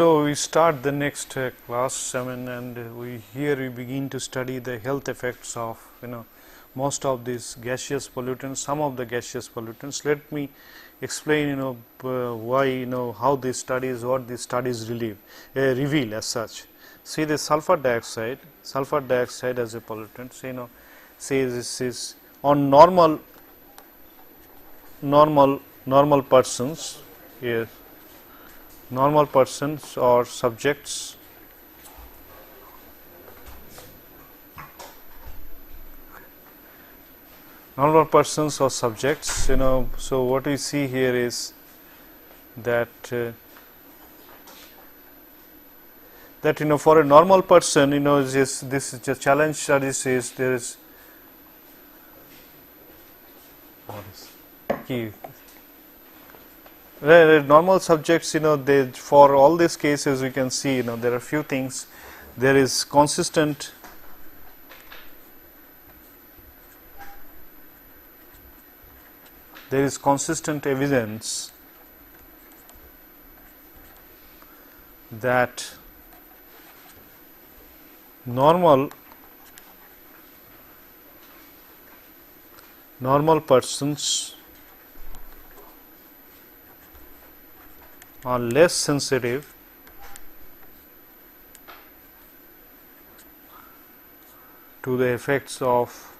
So, we start the next class 7, and we begin to study the health effects of most of these gaseous pollutants, some of the gaseous pollutants. Let me explain why how these studies, what these studies reveal as such. See the sulfur dioxide as a pollutant. So, say this is on normal persons here. Normal persons or subjects so what we see here is that for a normal person, this is just challenge study says there is key. Normal subjects, they, for all these cases we can see, there are few things. There is consistent evidence that normal persons are less sensitive to the effects of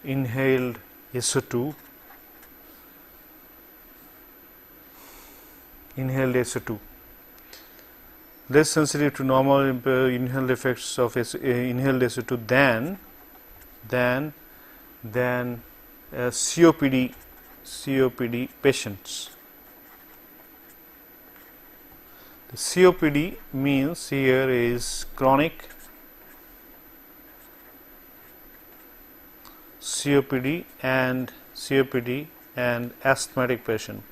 inhaled SO2, less sensitive to normal inhaled effects of inhaled SO2 than COPD patients. The COPD means here is chronic COPD and asthmatic patient,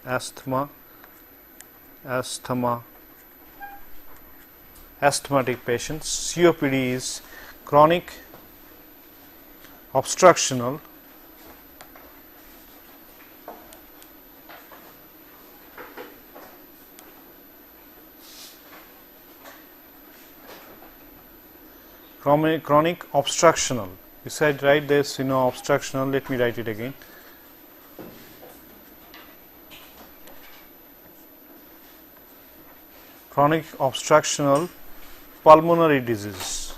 asthmatic patients. COPD is chronic obstructional You said write this, obstructional. Let me write it again. Chronic obstructional pulmonary disease.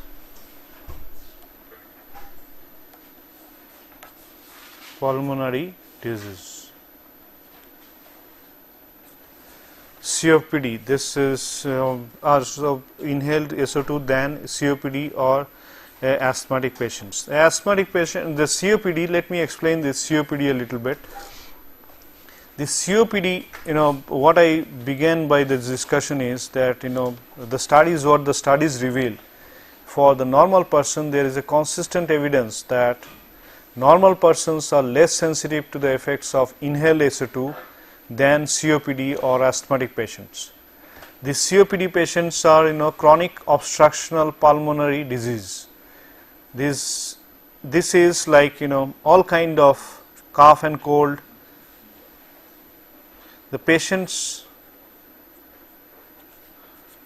COPD. This is so inhaled SO2 than COPD or asthmatic patients. The COPD. Let me explain this COPD a little bit. The COPD, what I began by this discussion is that the studies reveal for the normal person there is a consistent evidence that normal persons are less sensitive to the effects of inhaled SO2 than COPD or asthmatic patients. The COPD patients are chronic obstructional pulmonary disease. This is like all kind of cough and cold. The patients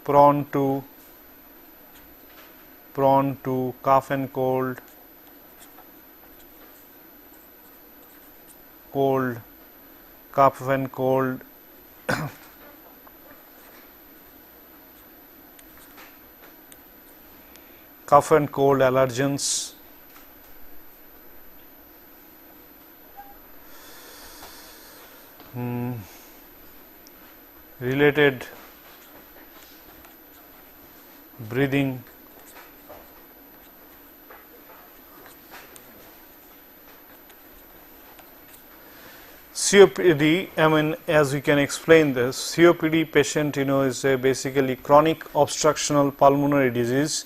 prone to cough and cold, cough and cold, allergens, related breathing COPD, as we can explain this, COPD patient, is a basically chronic obstructional pulmonary disease.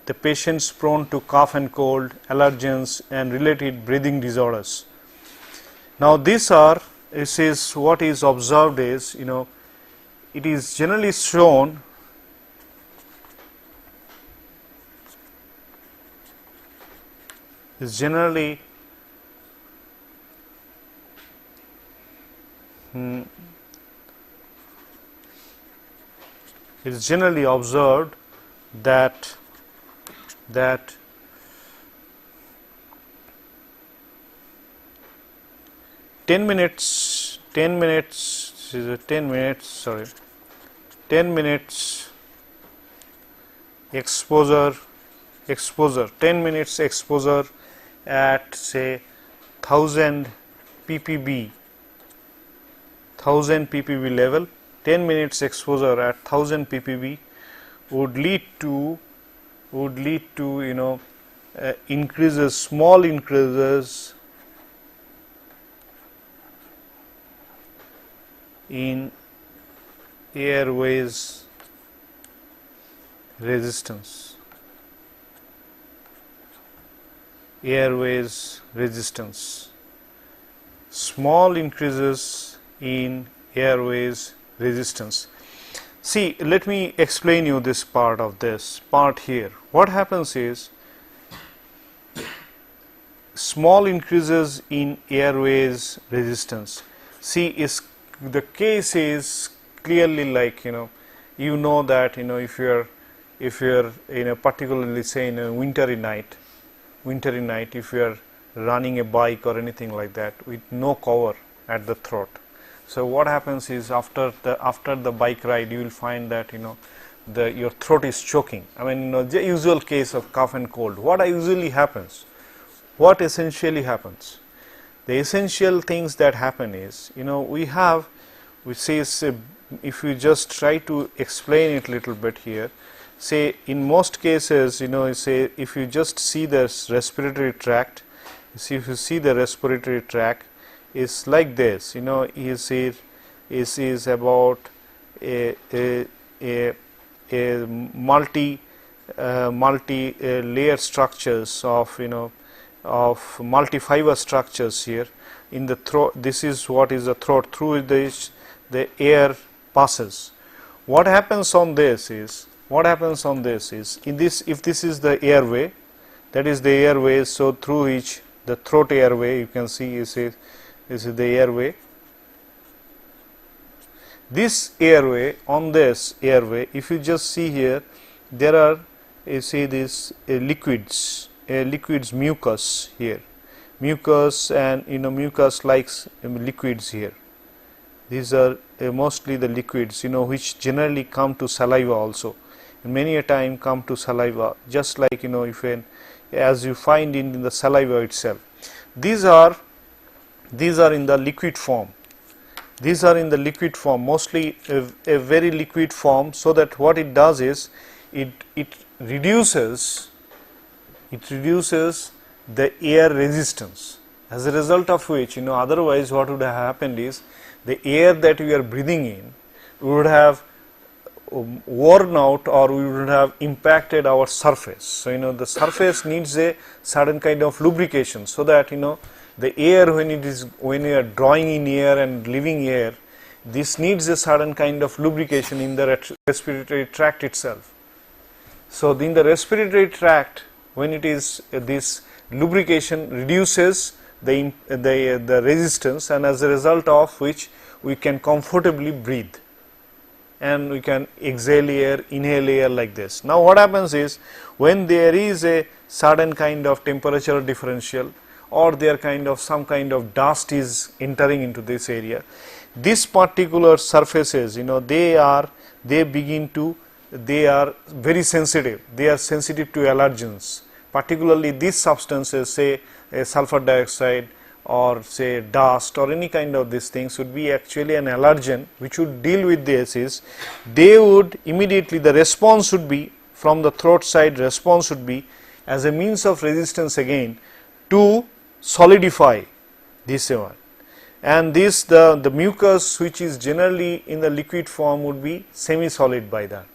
The patients prone to cough and cold, allergens, and related breathing disorders. Now, this is what is observed is, it is generally shown it is generally observed that 10 minutes exposure 10 minutes exposure at say 1000 ppb level, 10 minutes exposure at 1000 ppb would lead to increases, small increases in airways resistance. Small increases in airways resistance. See, let me explain you this part here. What happens is, small increases in airways resistance. See, the case is clearly like, that if you're in a particularly say in a wintry night, if you are running a bike or anything like that with no cover at the throat. So what happens is, after the bike ride, you will find that your throat is choking. I mean, the usual case of cough and cold. What essentially happens? The essential things that happen is, if we just try to explain it a little bit here, say in most cases, say if you just see this respiratory tract, if you see the respiratory tract is like this, is about a multi layer structures of multi-fiber structures here in the throat. This is what is the throat, through which the air passes. What happens on this is, in this, if this is the airway, that is the airway, so through which the throat airway, you can see this is the airway. This airway, on this airway, if you just see here, there are, you see these liquids, mucus here, mucus and mucus likes liquids here. These are mostly the liquids, which generally come to saliva also. Many a time come to saliva, just like as you find in the saliva itself. These are in the liquid form. Mostly a very liquid form, so that what it does is it reduces the air resistance, as a result of which, otherwise what would have happened is, the air that we are breathing in would have worn out, or we would have impacted our surface. So the surface needs a certain kind of lubrication, so that the air, when you are drawing in air and leaving air, this needs a certain kind of lubrication in the respiratory tract itself. So in the respiratory tract, when it is this lubrication reduces the resistance, and as a result of which we can comfortably breathe and we can exhale air, inhale air like this. Now what happens is, when there is a certain kind of temperature differential, or there some kind of dust is entering into this area, these particular surfaces, they are very sensitive. They are sensitive to allergens, particularly these substances, say sulfur dioxide or say dust or any kind of these things would be actually an allergen which would deal with this. Is they would immediately, the response would be from the throat side, response would be as a means of resistance again to solidify this one, and this the mucus, which is generally in the liquid form, would be semi-solid by that.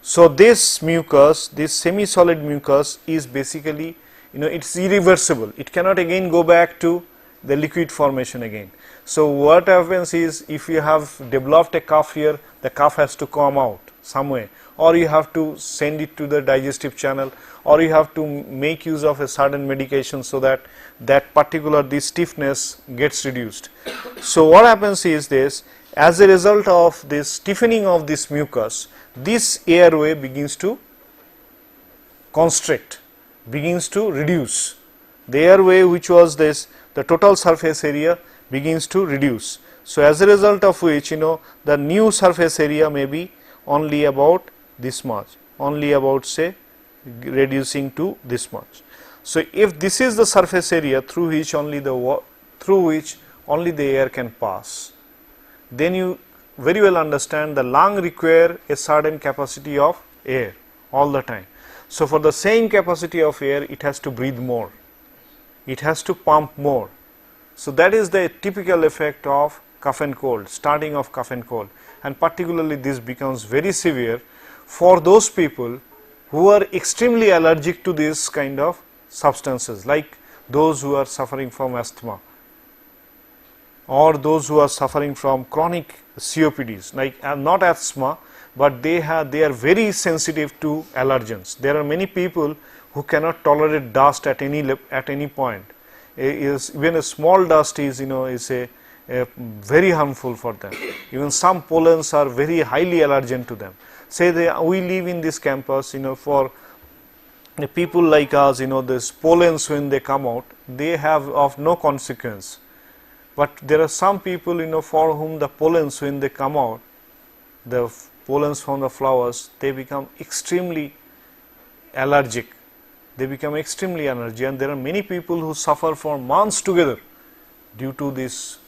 So this mucus, this semi-solid mucus, is basically, it's irreversible. It cannot again go back to the liquid formation again. So what happens is, if you have developed a cough here, the cough has to come out some way, or you have to send it to the digestive channel, or you have to make use of a certain medication so that that particular this stiffness gets reduced. So what happens is this, as a result of this stiffening of this mucus, this airway begins to constrict, begins to reduce. The airway, which was this, the total surface area, begins to reduce. So as a result of which, the new surface area may be only about this much, only about, say, reducing to this much. So if this is the surface area through which only the air can pass, then you very well understand the lung require a certain capacity of air all the time. So for the same capacity of air, it has to breathe more, it has to pump more. So that is the typical effect of cough and cold, starting of cough and cold, and particularly this becomes very severe for those people who are extremely allergic to this kind of substances, like those who are suffering from asthma, or those who are suffering from chronic COPDs, like not asthma, but they are very sensitive to allergens. There are many people who cannot tolerate dust at any point. Even a small dust is very harmful for them. Even some pollens are very highly allergen to them. Say we live in this campus, for people like us, this pollens, when they come out, they have of no consequence. But there are some people, for whom the pollens, when they come out, the pollens from the flowers, they become extremely allergic. They become extremely allergic, and there are many people who suffer for months together due to this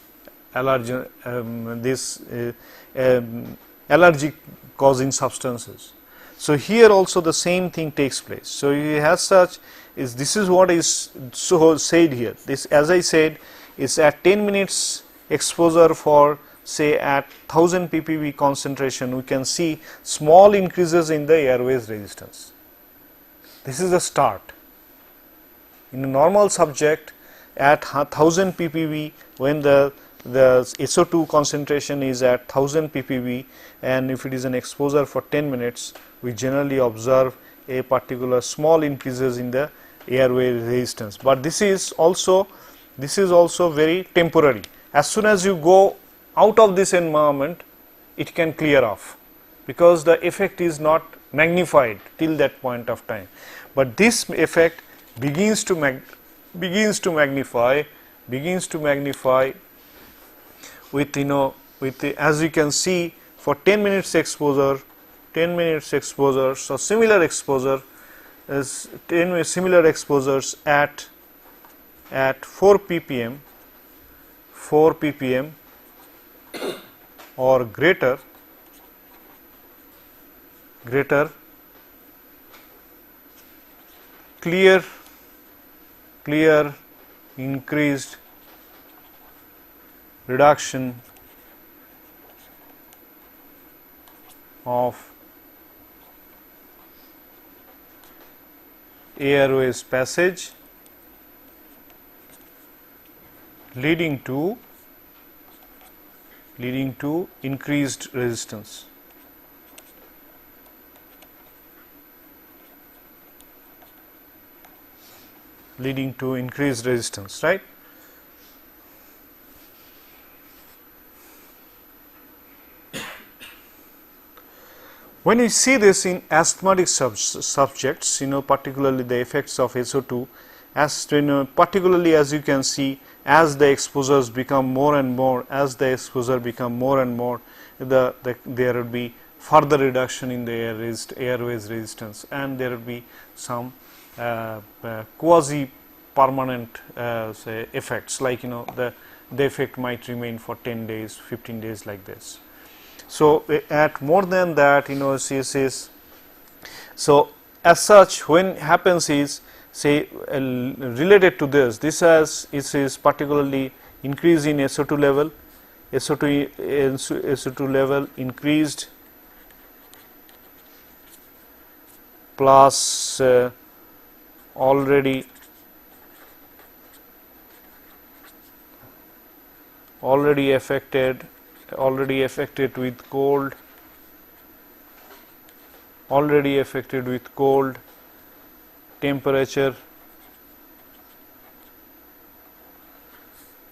allergic causing substances. So here also the same thing takes place. So as such, this is what is so said here. This, as I said, is at 10 minutes exposure for, say, at 1000 ppb concentration, we can see small increases in the airways resistance. This is the start. In a normal subject, at 1000 ppb, when the SO2 concentration is at 1000 ppb, and if it is an exposure for 10 minutes, we generally observe a particular small increases in the airway resistance. But this is also very temporary. As soon as you go out of this environment, it can clear off, because the effect is not magnified till that point of time. But this effect begins to magnify with, as you can see, for 10 minutes exposure, so similar exposure is similar exposures at 4 ppm or greater, clear increased reduction of airways passage, leading to increased resistance. Right? When we see this in asthmatic subjects, particularly the effects of SO2, particularly as you can see, as the exposures become more and more, there will be further reduction in the airways resistance, and there will be some quasi permanent say effects, like the effect might remain for 10 days, 15 days, like this. So at more than that, so as such, when happens is, say, related to this is particularly increase in SO2 level, SO2 level increased, plus already affected with cold, temperature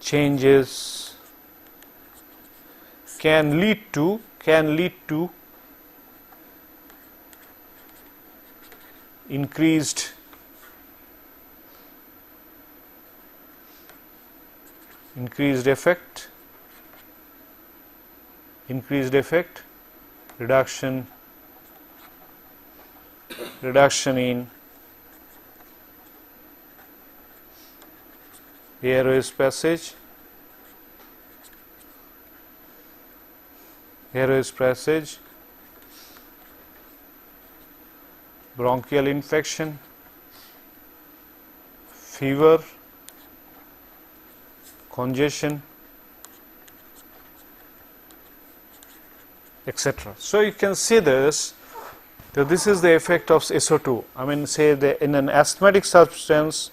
changes can lead to increased effect, reduction in airways passage, bronchial infection, fever, congestion, etc. So you can see this, that this is the effect of SO2. I mean, say in an asthmatic substance,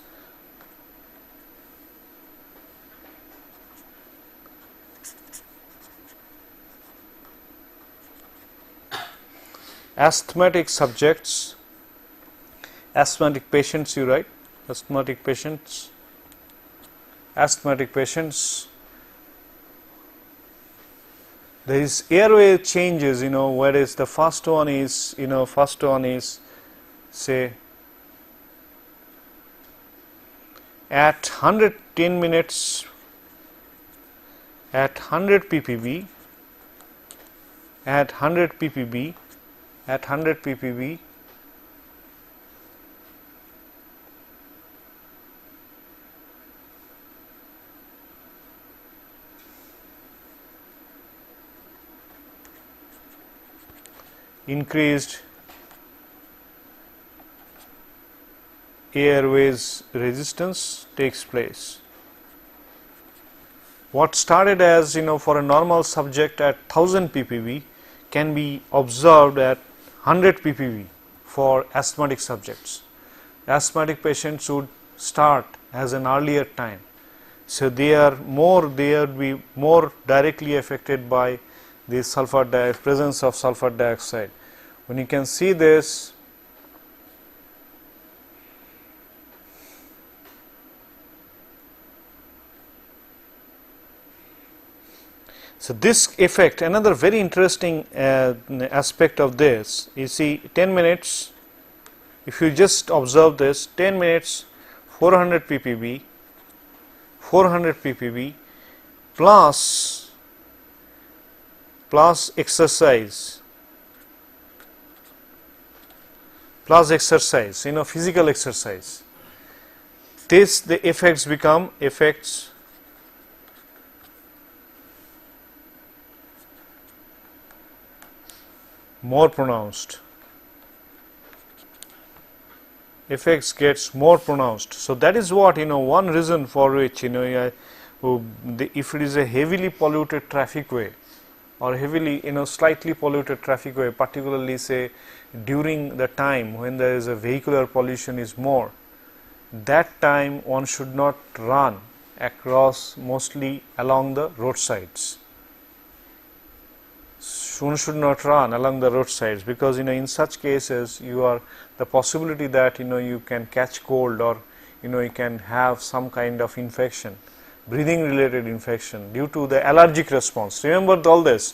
asthmatic subjects, asthmatic patients, you write, asthmatic patients, there is airway changes, whereas the first one is, say at 110 minutes, at 100 ppb, increased airways resistance takes place. What started as, for a normal subject at 1000 ppb can be observed at 100 ppb for asthmatic subjects. Asthmatic patients would start as an earlier time, so they will be more directly affected by the presence of sulfur dioxide. When you can see this, so this effect, another very interesting aspect of this, you see 10 minutes, if you just observe this, 10 minutes 400 ppb plus exercise, physical exercise, the effects become more pronounced. Effects gets more pronounced. So that is what, one reason for which, if it is a heavily polluted traffic way, or heavily, slightly polluted traffic way, particularly say during the time when there is a vehicular pollution is more, that time one should not run across, mostly along the roadsides. One should not run along the roadsides, because in such cases the possibility that you can catch cold, or you can have some kind of infection, breathing related infection due to the allergic response. Remember all this,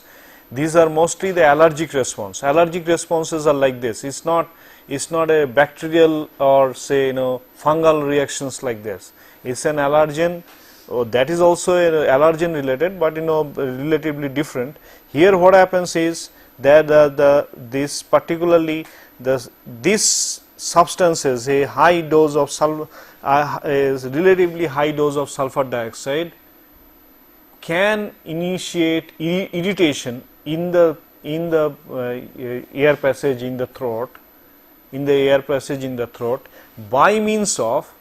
these are mostly the allergic response. Allergic responses are like this. It's not a bacterial or say fungal reactions like this. It's an allergen. That is also allergen related, but relatively different. Here what happens is that this particularly this substances, a high dose of relatively high dose of sulfur dioxide can initiate irritation in the air passage in the throat, by means of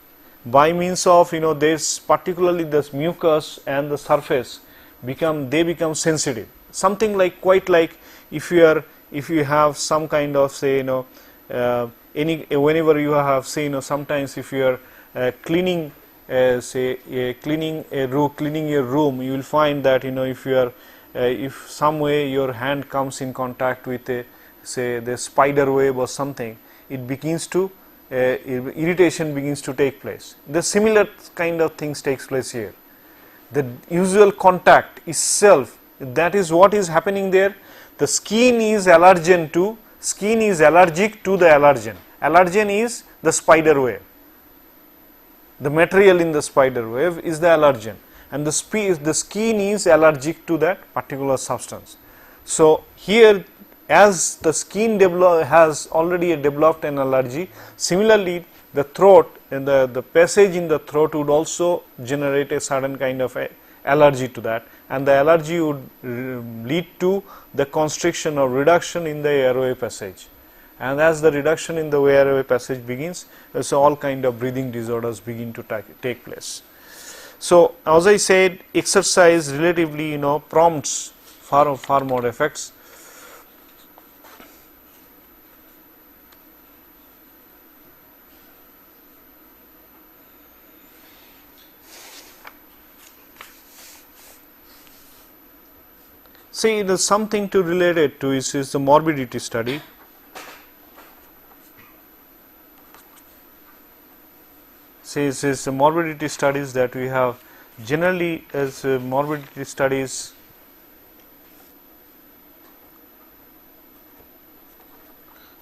this, particularly this mucus and the surface become sensitive, something like quite like if you have some kind of say whenever you have say sometimes if you are cleaning say cleaning your room, you will find that if you are if some way your hand comes in contact with a say the spider web or something, it begins to irritation begins to take place. The similar kind of things takes place here. The usual contact itself, that is what is happening there. The skin is allergic to the allergen. Allergen is the spider web. The material in the spider web is the allergen, and the skin is allergic to that particular substance. So here, as the skin has already developed an allergy, similarly the throat and the passage in the throat would also generate a certain kind of allergy to that, and the allergy would lead to the constriction or reduction in the airway passage. And as the reduction in the airway passage begins, so all kind of breathing disorders begin to take place. So as I said, exercise relatively prompts far more effects. See, there's something to relate it to is the morbidity study. See, this is the morbidity studies that we have generally as morbidity studies.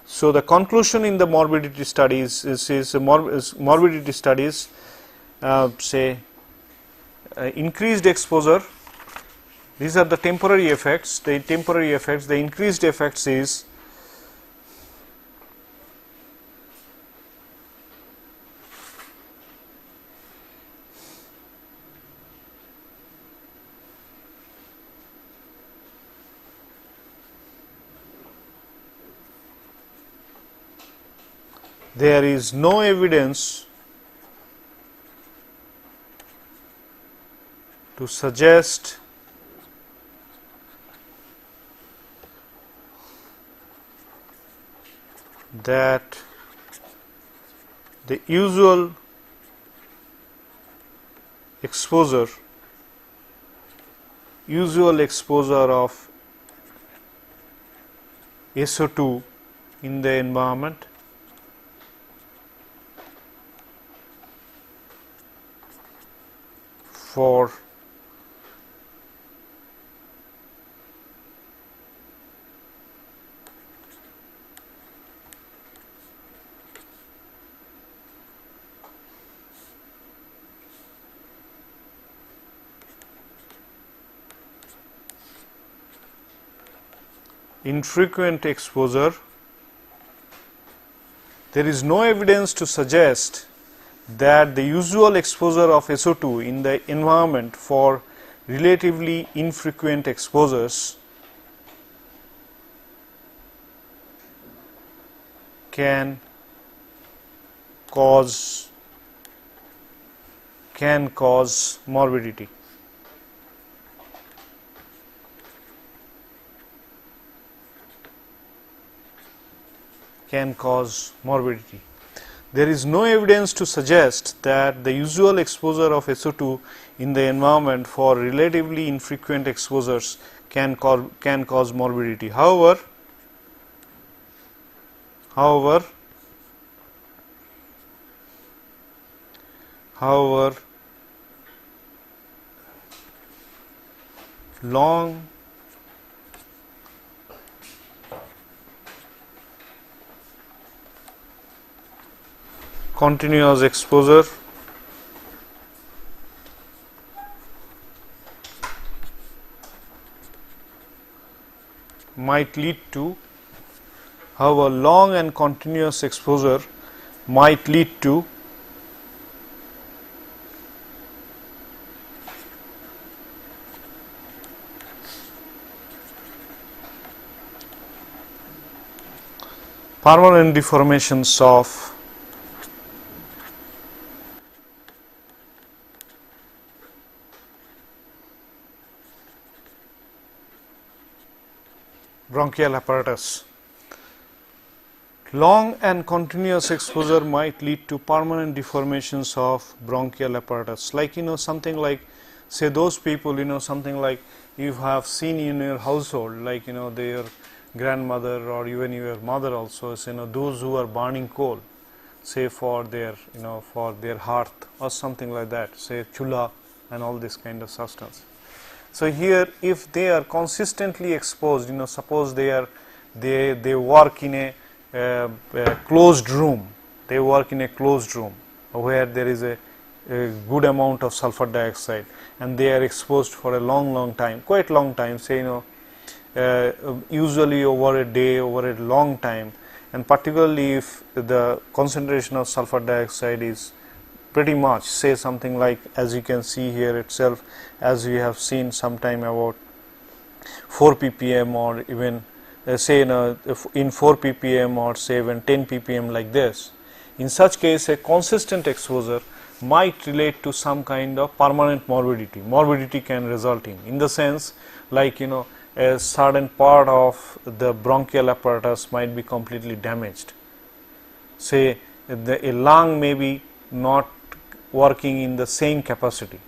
So the conclusion in the morbidity studies is morbidity studies say increased exposure. These are the temporary effects. The increased effects is there is no evidence to suggest that the usual exposure of SO2 in the environment for infrequent exposure, there is no evidence to suggest that the usual exposure of SO2 in the environment for relatively infrequent exposures can cause morbidity. There is no evidence to suggest that the usual exposure of SO2 in the environment for relatively infrequent exposures can cause morbidity. However, long continuous exposure might lead to, however, long and continuous exposure might lead to permanent deformations of bronchial apparatus. Long and continuous exposure might lead to permanent deformations of bronchial apparatus, like something like, say, those people, something like you have seen in your household, like their grandmother or even your mother also, those who are burning coal, say for their for their hearth or something like that, say chula and all this kind of substance. So here, if they are consistently exposed, suppose they work in a closed room, they work in a closed room where there is a good amount of sulfur dioxide, and they are exposed for a long time, quite long time, say usually over a day, over a long time, and particularly if the concentration of sulfur dioxide is pretty much, say something like, as you can see here itself, as we have seen sometime, about 4 ppm or even say in 4 ppm or say even 10 ppm like this. In such case, a consistent exposure might relate to some kind of permanent morbidity. Morbidity can result in the sense, like a certain part of the bronchial apparatus might be completely damaged. Say a lung may be not working in the same capacity,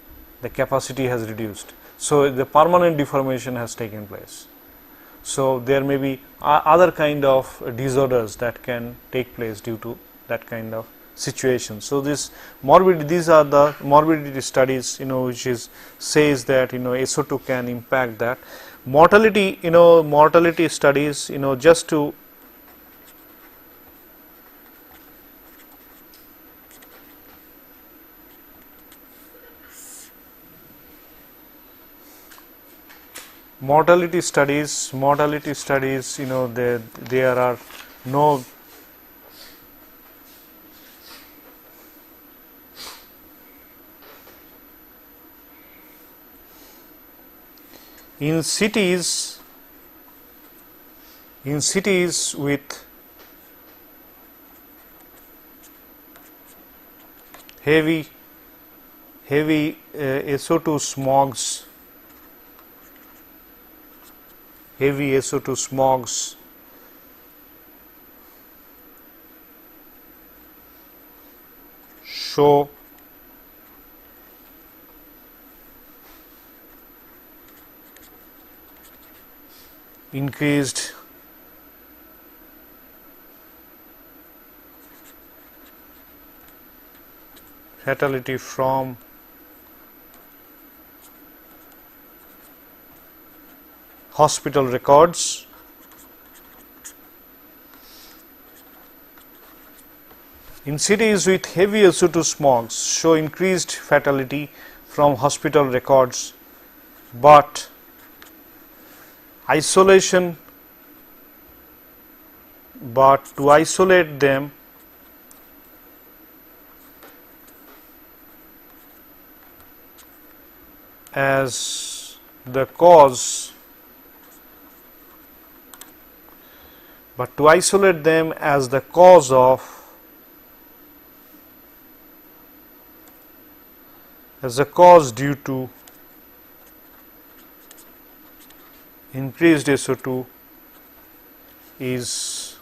the capacity has reduced, so the permanent deformation has taken place. So there may be other kind of disorders that can take place due to that kind of situation. So this morbidity, these are the morbidity studies, which says that SO2 can impact that. Mortality, mortality studies, just to mortality studies, there are no in cities with heavy SO2 smogs, heavy SO2 smogs show increased fatality from hospital records. In cities with heavy SO2 smogs show increased fatality from hospital records, but to isolate them as the cause, due to increased SO2 is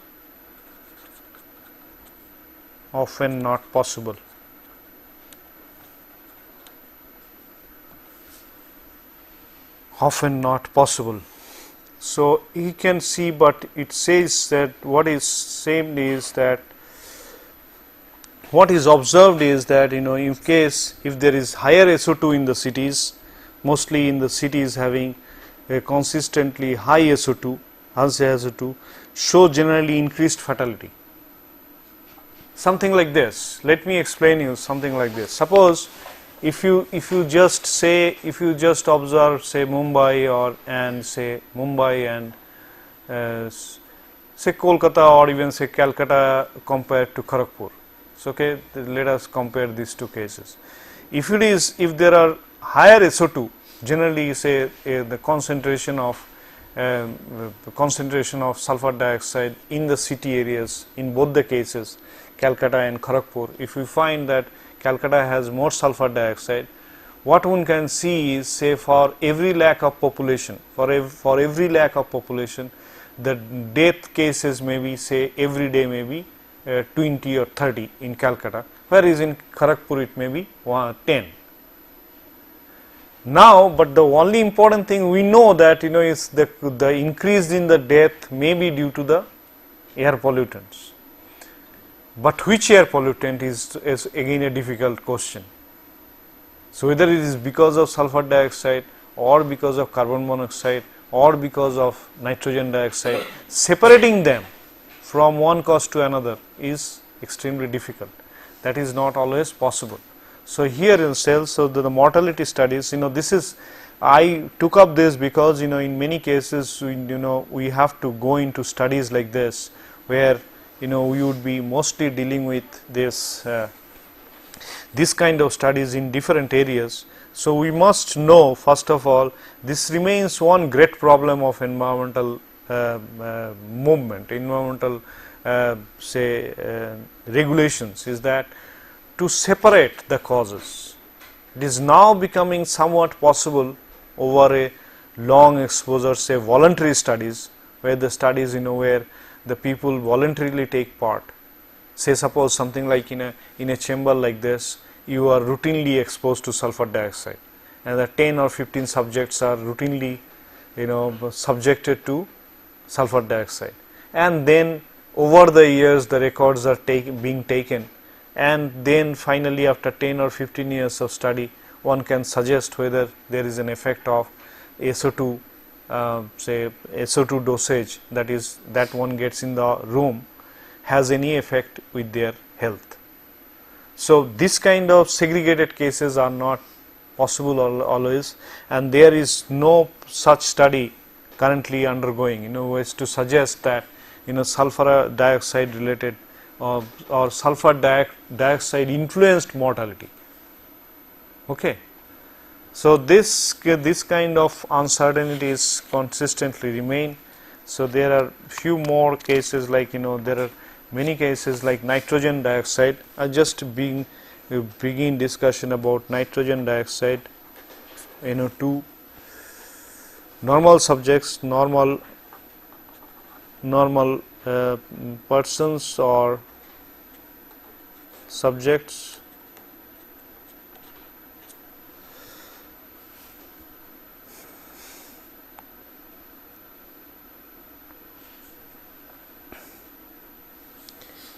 often not possible. So you can see, but it says that what is observed is that in case if there is higher SO2 in the cities, mostly in the cities having a consistently high SO2 show generally increased fatality. Something like this. Let me explain you something like this. Suppose if you just observe, say Mumbai and say Kolkata or even say Calcutta compared to Kharagpur. So okay, let us compare these two cases. If there are higher SO2, generally say the concentration of sulfur dioxide in the city areas, in both the cases, Calcutta and Kharagpur, if we find that Calcutta has more sulfur dioxide, what one can see is, say for every lakh of population, the death cases may be, say, every day may be 20 or 30 in Calcutta, whereas in Kharagpur it may be 10. Now, but the only important thing we know that is the increase in the death may be due to the air pollutants, but which air pollutant is again a difficult question. So, whether it is because of sulfur dioxide or because of carbon monoxide or because of nitrogen dioxide, separating them from one cause to another is extremely difficult. That is not always possible. So, here in cells, so the mortality studies, this is, I took up this because in many cases we have to go into studies like this, where we would be mostly dealing with this kind of studies in different areas. So, we must know, first of all, this remains one great problem of environmental movement, environmental regulations, is that to separate the causes. It is now becoming somewhat possible over a long exposure, say voluntary studies, where the studies where the people voluntarily take part. Say suppose something like in a chamber like this, you are routinely exposed to sulfur dioxide, and the 10 or 15 subjects are routinely subjected to sulfur dioxide, and then over the years the records are being taken, and then finally after 10 or 15 years of study, one can suggest whether there is an effect of SO2, say SO2 dosage, that is that one gets in the room, has any effect with their health. So, this kind of segregated cases are not possible always, and there is no such study currently undergoing, ways to suggest that sulfur dioxide related or sulfur dioxide influenced mortality. Okay. So, this kind of uncertainties consistently remain. So, there are few more cases like there are many cases like nitrogen dioxide. I just begin discussion about nitrogen dioxide. To normal subjects, normal persons or subjects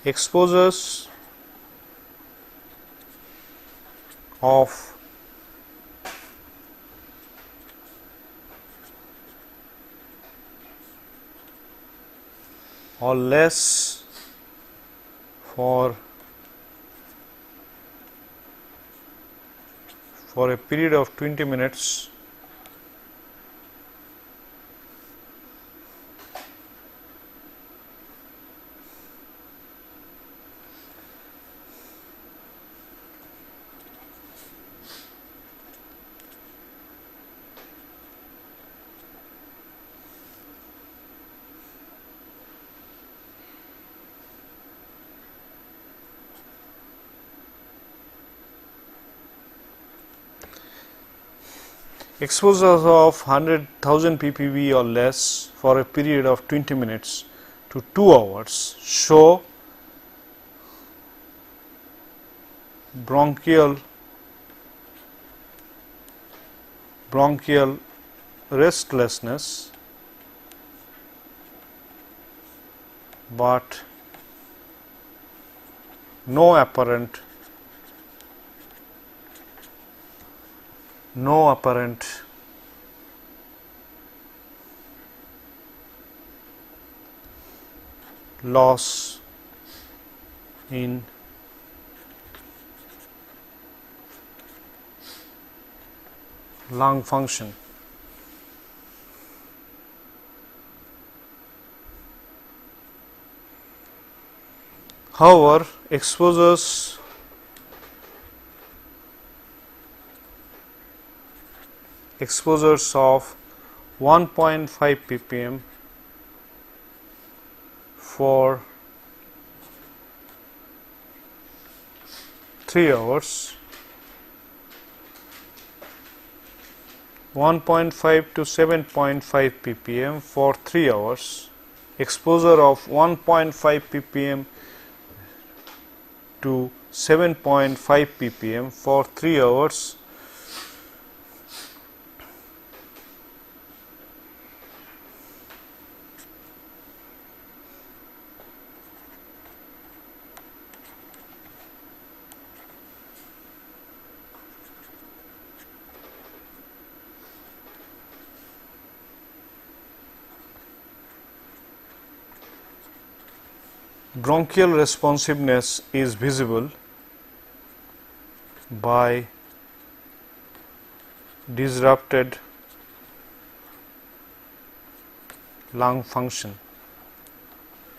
exposures of or less for a period of 20 minutes exposures of 100,000 ppb or less for a period of 20 minutes to 2 hours show bronchial restlessness, but no apparent loss in lung function. However, exposures of 1.5 ppm for 3 hours, 1.5 to 7.5 ppm for 3 hours exposure of 1.5 ppm to 7.5 ppm for 3 hours, bronchial responsiveness is visible by disrupted lung function.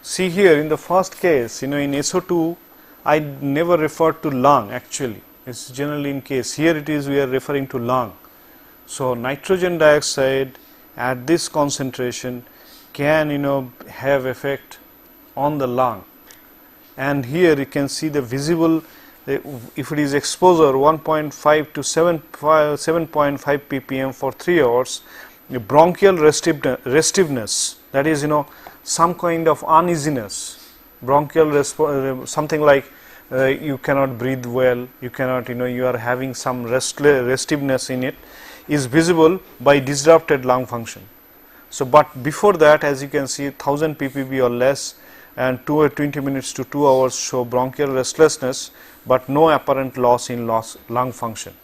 See here in the first case, in SO2, I never referred to lung actually. It's generally in case. Here it is, we are referring to lung. So nitrogen dioxide at this concentration can, have effect on the lung. And here you can see the visible, if it is exposure 1.5 to 7.5 ppm for 3 hours, the bronchial restiveness, that is, some kind of uneasiness, bronchial something like you cannot breathe well, you cannot, you are having some restiveness in it, is visible by disrupted lung function. So, but before that, as you can see, 1000 ppb or less and 20 minutes to 2 hours show bronchial restlessness, but no apparent loss in lung function.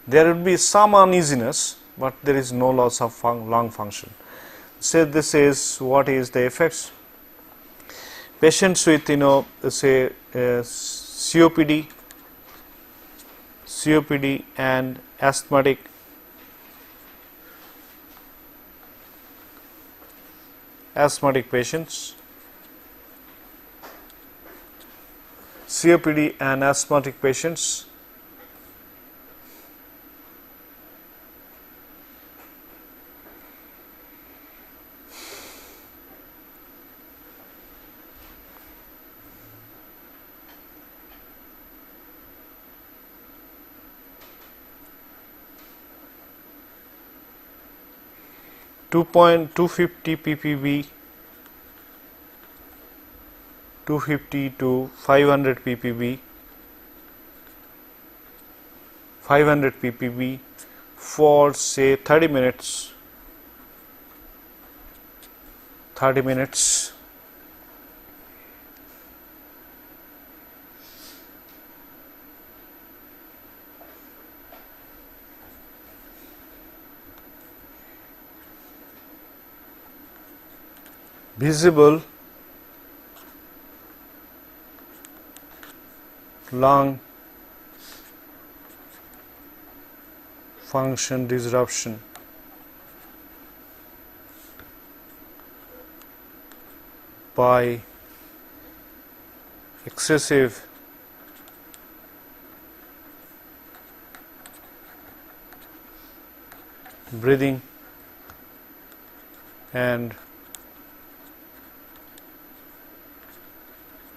There will be some uneasiness, but there is no loss of lung function. So this is what is the effects. Patients with say COPD and asthmatic patients, COPD and asthmatic patients, .250 ppb, 250 to 500 ppb, 500 ppb for say 30 minutes. Visible lung function disruption by excessive breathing and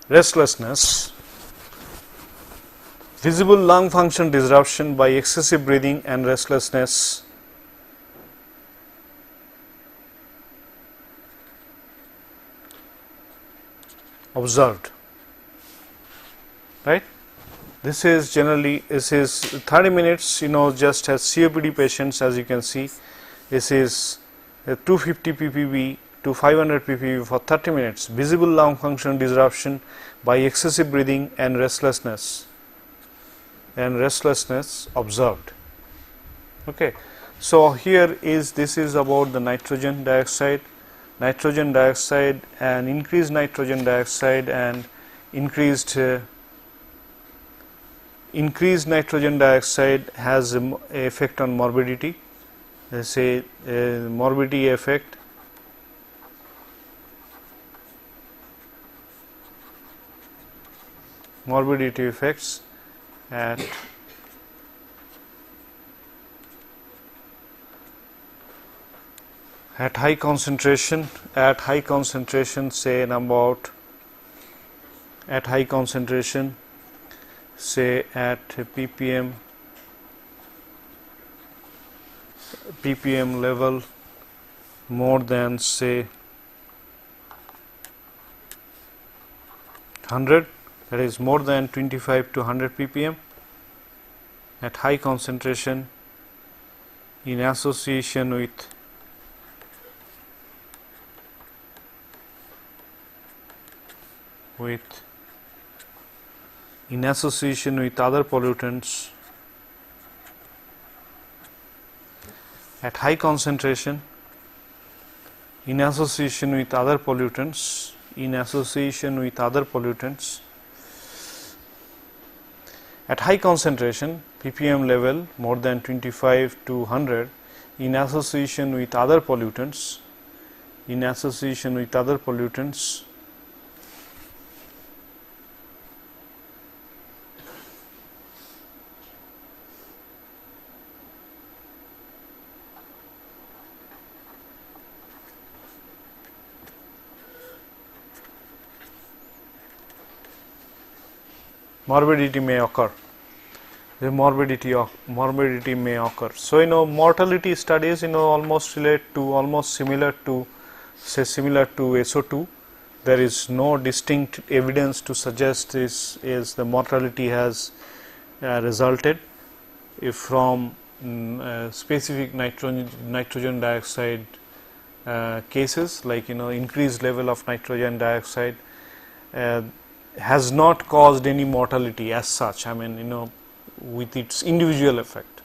restlessness. Visible lung function disruption by excessive breathing and restlessness observed, right. This is 30 minutes, just as COPD patients, as you can see, this is 250 ppb to 500 ppb for 30 minutes, visible lung function disruption by excessive breathing and restlessness observed. Okay. So here this is about the nitrogen dioxide and increased nitrogen dioxide and increased nitrogen dioxide has an effect on morbidity. They say morbidity effect morbidity effects at high concentration, say about at high concentration, say at ppm level more than say 100, that is more than 25 to 100 ppm at high concentration in association with other pollutants at high concentration in association with other pollutants at high concentration ppm level more than 25 to 100 in association with other pollutants morbidity may occur. Morbidity may occur. So, mortality studies, almost similar to SO2. There is no distinct evidence to suggest this is the mortality has resulted from specific nitrogen dioxide cases, like increased level of nitrogen dioxide has not caused any mortality as such. I mean, with its individual effect.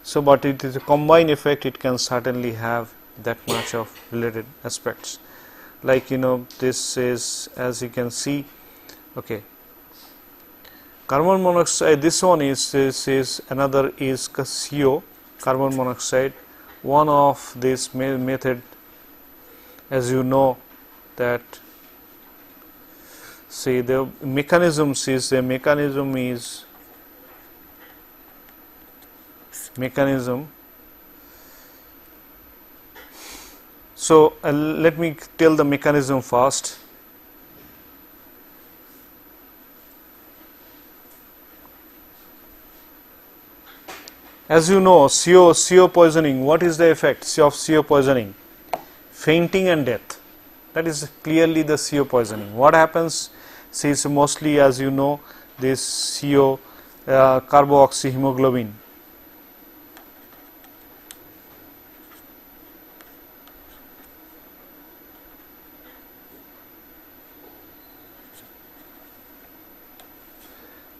So, but it is a combined effect, it can certainly have that much of related aspects. Like this is, as you can see, okay, carbon monoxide, this one is another is CO, carbon monoxide. One of this method, as you know, that say the mechanism is so let me tell the mechanism first. As you know, CO poisoning, what is the effect of CO poisoning? Fainting and death. That is clearly the CO poisoning. What happens? See, it's mostly, as you know, this CO carboxyhemoglobin.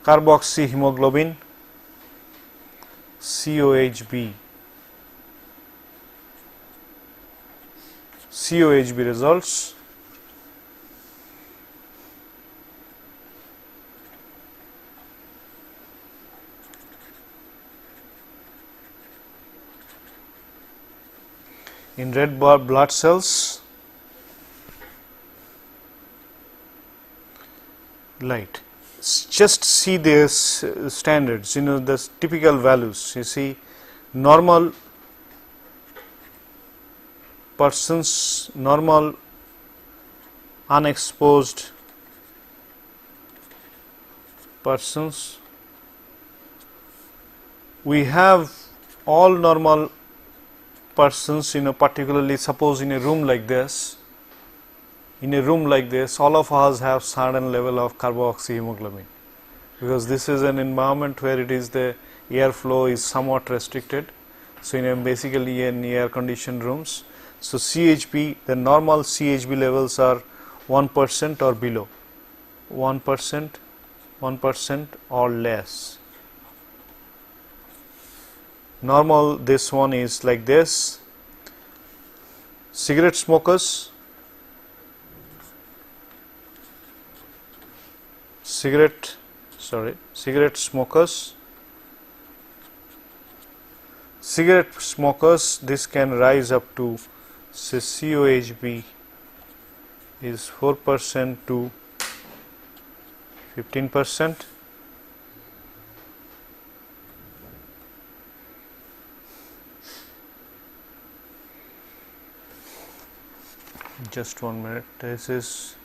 Carboxyhemoglobin, COHB results. In red blood cells, light. Just see this standards, the typical values. You see, normal persons, normal unexposed persons. We have all normal persons, particularly suppose in a room like this. In a room like this, all of us have certain level of carboxyhemoglobin, because this is an environment where it is the airflow is somewhat restricted. So, basically in air conditioned rooms. So, CHB, the normal CHB levels are 1% or below, 1% or less. Normal, this one is like this. Cigarette smokers, cigarette smokers, this can rise up to, say, COHB is 4% to 15%. Just 1 minute. This is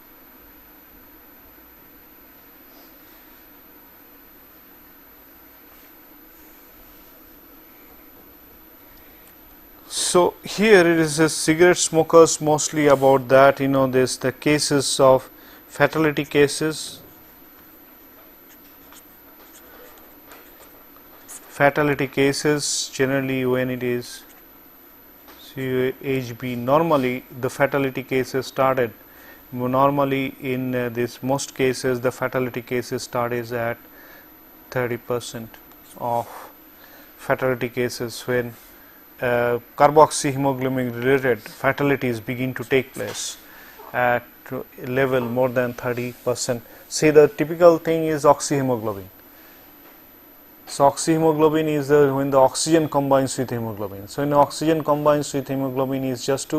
so here it is a cigarette smokers, mostly about that, this the cases of fatality cases, generally when it is CHB, normally the fatality cases started normally in this most cases the fatality cases started at 30% of fatality cases when carboxyhemoglobin related fatalities begin to take place at level more than 30%. Say the typical thing is oxyhemoglobin. So, oxyhemoglobin is when the oxygen combines with hemoglobin. So, when oxygen combines with hemoglobin is just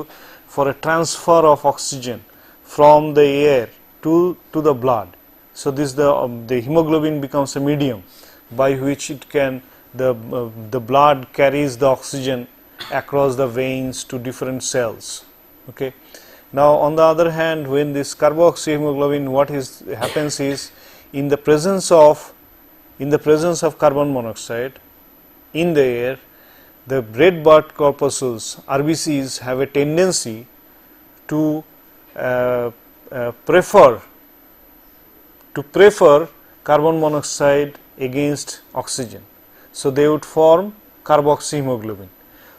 for a transfer of oxygen from the air to the blood. So, this the hemoglobin becomes a medium by which it can the blood carries the oxygen across the veins to different cells. Okay. Now, on the other hand, when this carboxyhemoglobin, what happens is in the presence of carbon monoxide in the air, the red blood corpuscles RBCs have a tendency to prefer carbon monoxide against oxygen. So, they would form carboxyhemoglobin.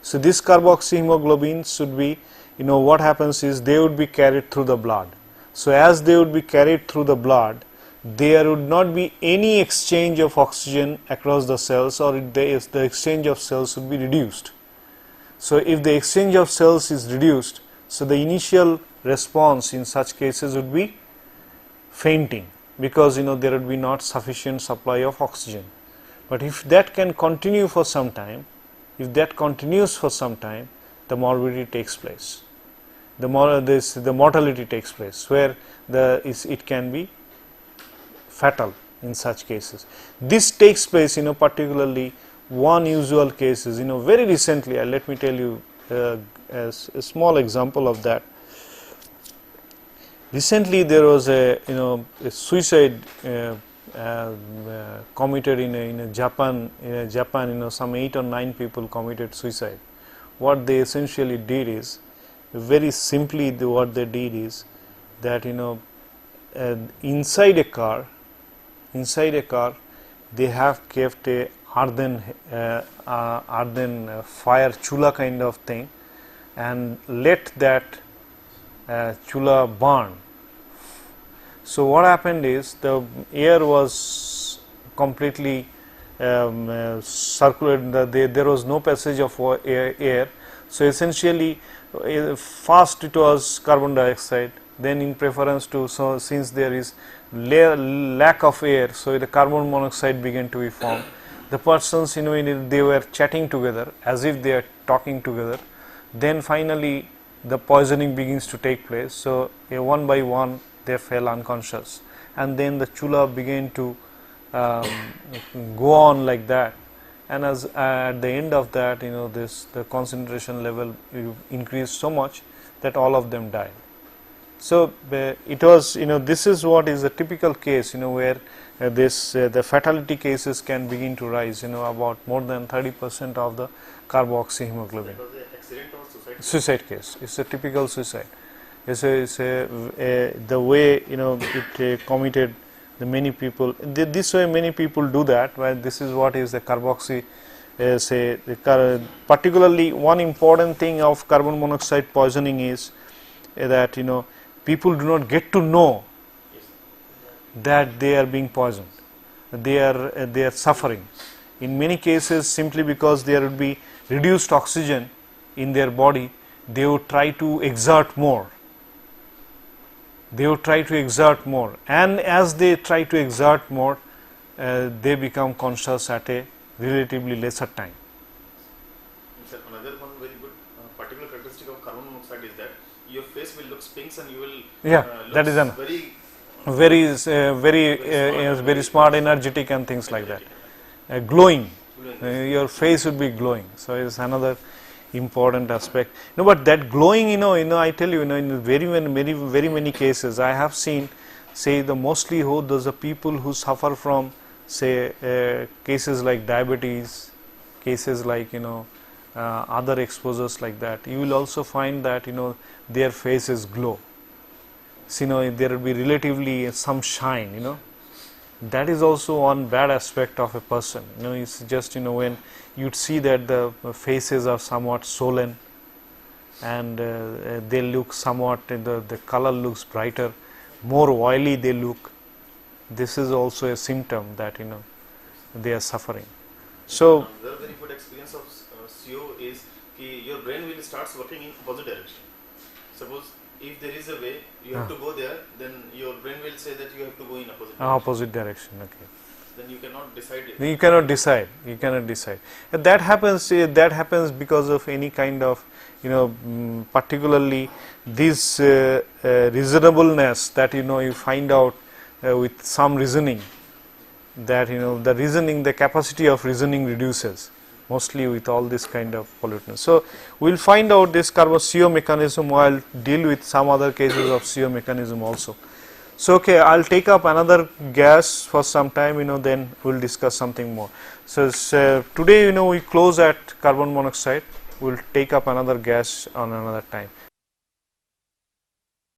So, this carboxyhemoglobin should be, what happens is they would be carried through the blood. So, as they would be carried through the blood, there would not be any exchange of oxygen across the cells, or the exchange of cells would be reduced. So, if the exchange of cells is reduced, so the initial response in such cases would be fainting, because there would be not sufficient supply of oxygen. But if that can continue for some time, the morbidity takes place, the mortality takes place, where it can be fatal in such cases. This takes place, particularly one usual case is, very recently, let me tell you as a small example of that. Recently there was a suicide committed in Japan, some 8 or 9 people committed suicide. What they essentially did is, very simply what they did is that inside a car they have kept a earthen fire chula kind of thing, and let that chula burn. So, what happened is the air was completely circulated, there was no passage of air. So, essentially first it was carbon dioxide, then in preference to, so since there is lack of air, so the carbon monoxide began to be formed. The persons, they were chatting together as if they are talking together. Then finally the poisoning begins to take place. So, one by one they fell unconscious, and then the chula began to go on like that, and as at the end of that, the concentration level increased so much that all of them died. So, it was, this is what is a typical case, where the fatality cases can begin to rise, about more than 30% of the carboxyhemoglobin. Was it accident or suicide? Suicide case. It's a typical suicide. The way it committed, the many people, this way many people do that. Well, this is what is the carboxy. Particularly one important thing of carbon monoxide poisoning is that people do not get to know that they are being poisoned, they are suffering. In many cases, simply because there would be reduced oxygen in their body, they would try to exert more. And as they try to exert more, they become conscious at a relatively lesser time. Sir, another one very good particular characteristic of carbon monoxide is that your face will look pinks and you will that is an very smart, energetic and things like that. Glowing, your face would be glowing. So, it's another important aspect. But that glowing, I tell you, in very many cases, I have seen, say, mostly those are people who suffer from, say, cases like diabetes, cases like other exposures like that. You will also find that their faces glow. so, there will be relatively some shine, that is also one bad aspect of a person. It's just when you'd see that the faces are somewhat swollen and they look somewhat, the color looks brighter, more oily they look. This is also a symptom that they are suffering. So another very good experience of CO is your brain will start working in opposite direction. Suppose if there is a way you have to go there, then your brain will say that you have to go in opposite direction. Okay. Then you cannot decide it. You cannot decide. And that happens because of any kind of particularly this reasonableness that you find out with some reasoning, that the capacity of reasoning reduces mostly with all this kind of pollutants. So we will find out this CO mechanism. While deal with some other cases of CO mechanism also. So okay, I will take up another gas for some time, then we will discuss something more. So today we close at carbon monoxide. We will take up another gas on another time.